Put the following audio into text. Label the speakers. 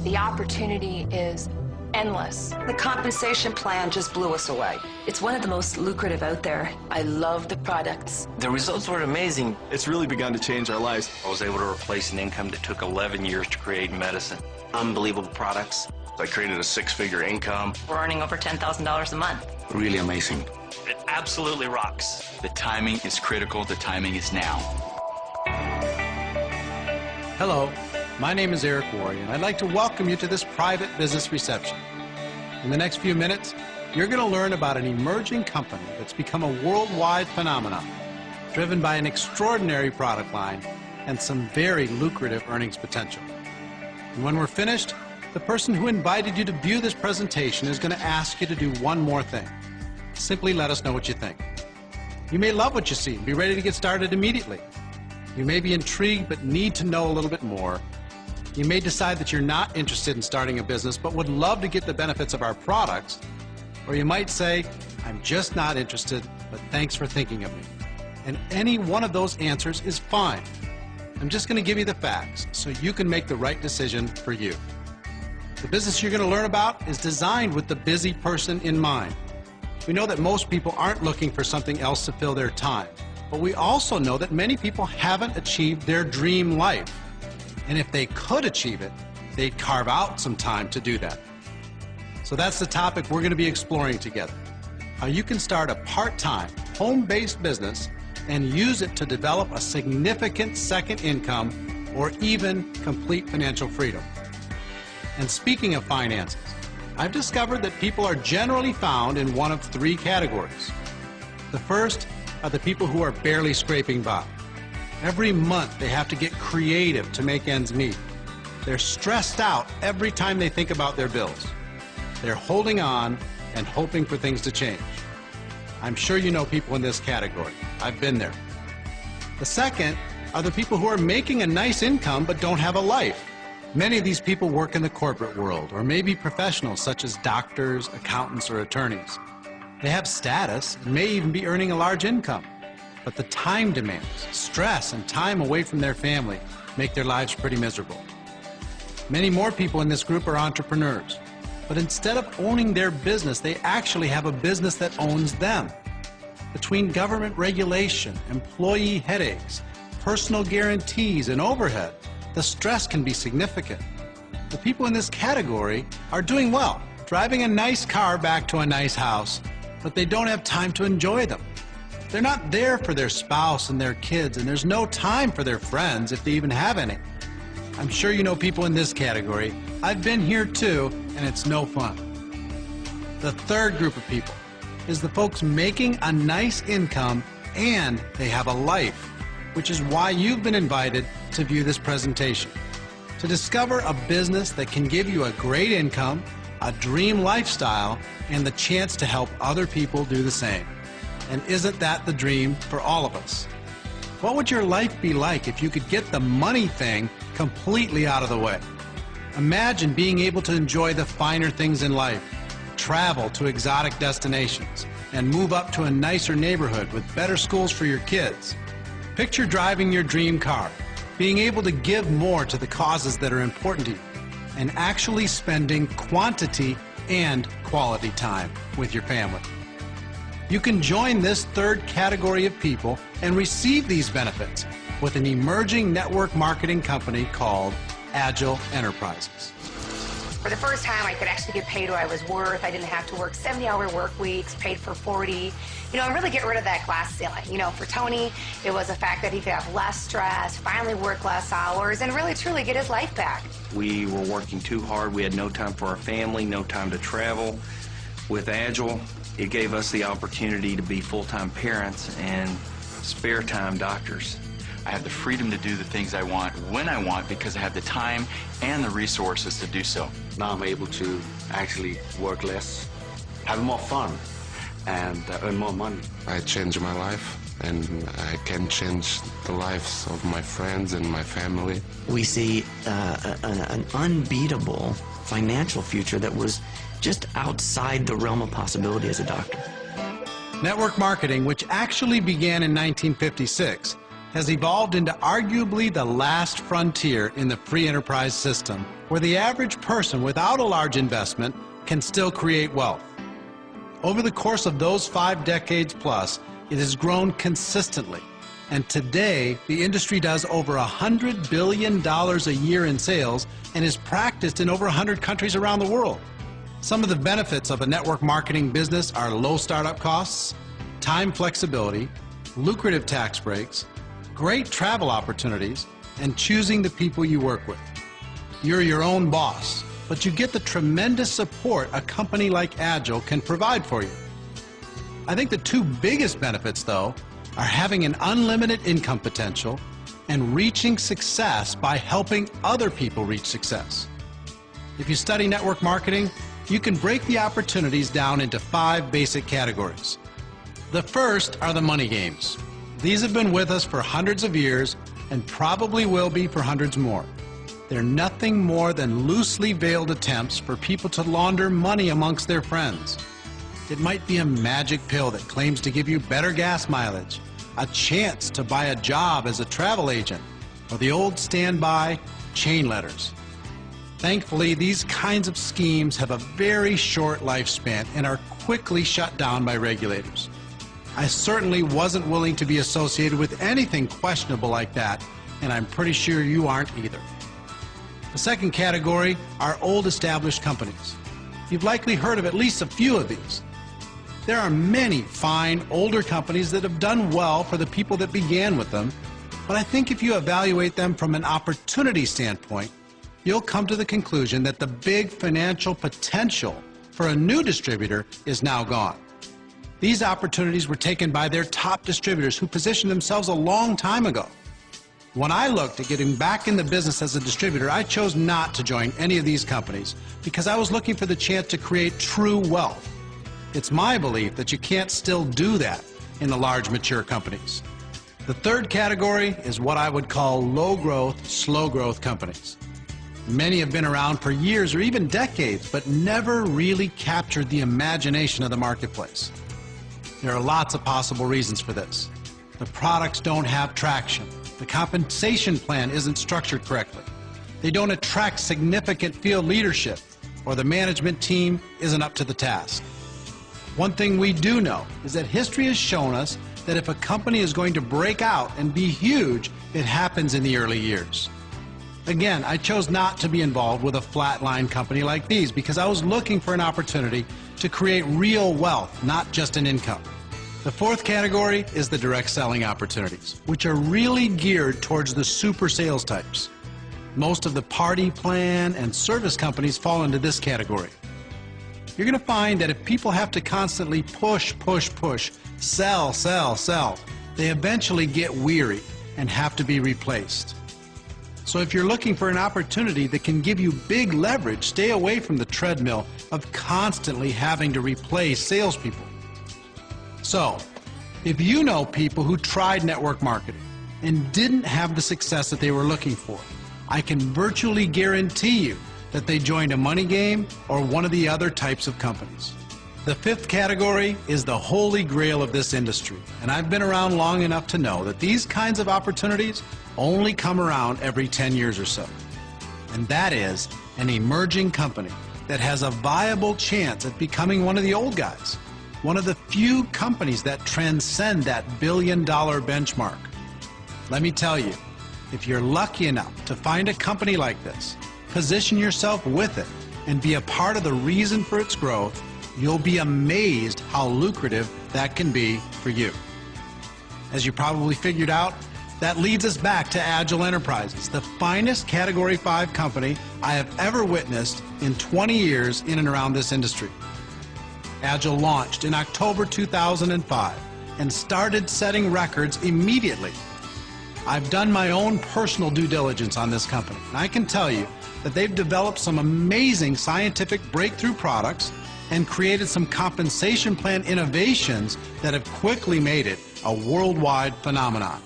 Speaker 1: The opportunity is endless.
Speaker 2: The compensation plan just blew us away.
Speaker 3: It's one of the most lucrative out there. I love the products.
Speaker 4: The results were amazing.
Speaker 5: It's really begun to change our lives.
Speaker 6: I was able to replace an income that took 11 years to create in medicine.
Speaker 7: Unbelievable products.
Speaker 8: I created a six-figure income.
Speaker 3: We're earning over $10,000 a month.
Speaker 7: Really amazing.
Speaker 6: It absolutely rocks.
Speaker 9: The timing is critical. The timing is now.
Speaker 10: Hello, my name is Eric Worre, and I'd like to welcome you to this private business reception. In the next few minutes, you're going to learn about an emerging company that's become a worldwide phenomenon, driven by an extraordinary product line and some very lucrative earnings potential. And when we're finished, the person who invited you to view this presentation is going to ask you to do one more thing. Simply let us know what you think. You may love what you see and be ready to get started immediately. You may be intrigued but need to know a little bit more. You may decide that you're not interested in starting a business but would love to get the benefits of our products. Or you might say, I'm just not interested, but thanks for thinking of me. And any one of those answers is fine. I'm just going to give you the facts so you can make the right decision for you. The business you're going to learn about is designed with the busy person in mind. We know that most people aren't looking for something else to fill their time, but we also know that many people haven't achieved their dream life. And if they could achieve it, they'd carve out some time to do that. So that's the topic we're going to be exploring together. How you can start a part-time, home-based business and use it to develop a significant second income or even complete financial freedom. And speaking of finances, I've discovered that people are generally found in one of three categories. The first are the people who are barely scraping by. Every month they have to get creative to make ends meet. They're stressed out every time they think about their bills. They're holding on and hoping for things to change. I'm sure you know people in this category. I've been there. The second are the people who are making a nice income but don't have a life. Many of these people work in the corporate world or may be professionals such as doctors, accountants, or attorneys. They have status and may even be earning a large income. But the time demands, stress, and time away from their family make their lives pretty miserable. Many more people in this group are entrepreneurs. But instead of owning their business, they actually have a business that owns them. Between government regulation, employee headaches, personal guarantees, and overhead, the stress can be significant. The people in this category are doing well, driving a nice car back to a nice house, but they don't have time to enjoy them. They're not there for their spouse and their kids, and there's no time for their friends if they even have any. I'm sure you know people in this category. I've been here too, and it's no fun. The third group of people is the folks making a nice income and they have a life, which is why you've been invited to view this presentation. To discover a business that can give you a great income, a dream lifestyle, and the chance to help other people do the same. And isn't that the dream for all of us? What would your life be like if you could get the money thing completely out of the way? Imagine being able to enjoy the finer things in life, travel to exotic destinations, and move up to a nicer neighborhood with better schools for your kids. Picture driving your dream car, being able to give more to the causes that are important to you, and actually spending quantity and quality time with your family. You can join this third category of people and receive these benefits with an emerging network marketing company called Agile Enterprises.
Speaker 11: For the first time, I could actually get paid what I was worth. I didn't have to work 70-hour work weeks, paid for 40. And really get rid of that glass ceiling. For Tony, it was the fact that he could have less stress, finally work less hours, and really, truly get his life back.
Speaker 6: We were working too hard. We had no time for our family, no time to travel. With Agile, it gave us the opportunity to be full-time parents and spare time doctors.
Speaker 9: I have the freedom to do the things I want when I want because I have the time and the resources to do so.
Speaker 7: Now I'm able to actually work less, have more fun, and earn more money.
Speaker 8: I changed my life, and I can change the lives of my friends and my family.
Speaker 12: We see an unbeatable financial future that was just outside the realm of possibility as a doctor.
Speaker 10: Network marketing, which actually began in 1956, has evolved into arguably the last frontier in the free enterprise system, where the average person without a large investment can still create wealth. Over the course of those 5 decades plus, it has grown consistently, and today the industry does over $100 billion a year in sales and is practiced in over 100 countries around the world. Some of the benefits of a network marketing business are low startup costs, time flexibility, lucrative tax breaks, great travel opportunities, and choosing the people you work with. You're your own boss, but you get the tremendous support a company like Agile can provide for you. I think the 2 biggest benefits, though, are having an unlimited income potential and reaching success by helping other people reach success. If you study network marketing, you can break the opportunities down into 5 basic categories. The first are the money games. These have been with us for hundreds of years and probably will be for hundreds more. They're nothing more than loosely veiled attempts for people to launder money amongst their friends. It might be a magic pill that claims to give you better gas mileage, a chance to buy a job as a travel agent, or the old standby chain letters. Thankfully, these kinds of schemes have a very short lifespan and are quickly shut down by regulators. I certainly wasn't willing to be associated with anything questionable like that, and I'm pretty sure you aren't either. The second category are old established companies. You've likely heard of at least a few of these. There are many fine older companies that have done well for the people that began with them, but I think if you evaluate them from an opportunity standpoint, you'll come to the conclusion that the big financial potential for a new distributor is now gone. These opportunities were taken by their top distributors who positioned themselves a long time ago. When I looked at getting back in the business as a distributor, I chose not to join any of these companies because I was looking for the chance to create true wealth. It's my belief that you can't still do that in the large, mature companies. The third category is what I would call low-growth, slow-growth companies. Many have been around for years or even decades, but never really captured the imagination of the marketplace. There are lots of possible reasons for this. The products don't have traction. The compensation plan isn't structured correctly. They don't attract significant field leadership, or the management team isn't up to the task. One thing we do know is that history has shown us that if a company is going to break out and be huge, it happens in the early years. Again, I chose not to be involved with a flatline company like these because I was looking for an opportunity to create real wealth, not just an income. The fourth category is the direct selling opportunities, which are really geared towards the super sales types. Most of the party plan and service companies fall into this category. You're going to find that if people have to constantly push, sell, they eventually get weary and have to be replaced. So if you're looking for an opportunity that can give you big leverage, stay away from the treadmill of constantly having to replace salespeople. So, if you know people who tried network marketing and didn't have the success that they were looking for, I can virtually guarantee you that they joined a money game or one of the other types of companies. The fifth category is the holy grail of this industry, and I've been around long enough to know that these kinds of opportunities only come around every 10 years or so. And that is an emerging company that has a viable chance at becoming one of the old guys, one of the few companies that transcend that billion-dollar benchmark. Let me tell you, if you're lucky enough to find a company like this, position yourself with it, and be a part of the reason for its growth, you'll be amazed how lucrative that can be for you. As you probably figured out, that leads us back to Agile Enterprises, the finest Category 5 company I have ever witnessed in 20 years in and around this industry. Agile launched in October 2005 and started setting records immediately. I've done my own personal due diligence on this company, and I can tell you that they've developed some amazing scientific breakthrough products and created some compensation plan innovations that have quickly made it a worldwide phenomenon.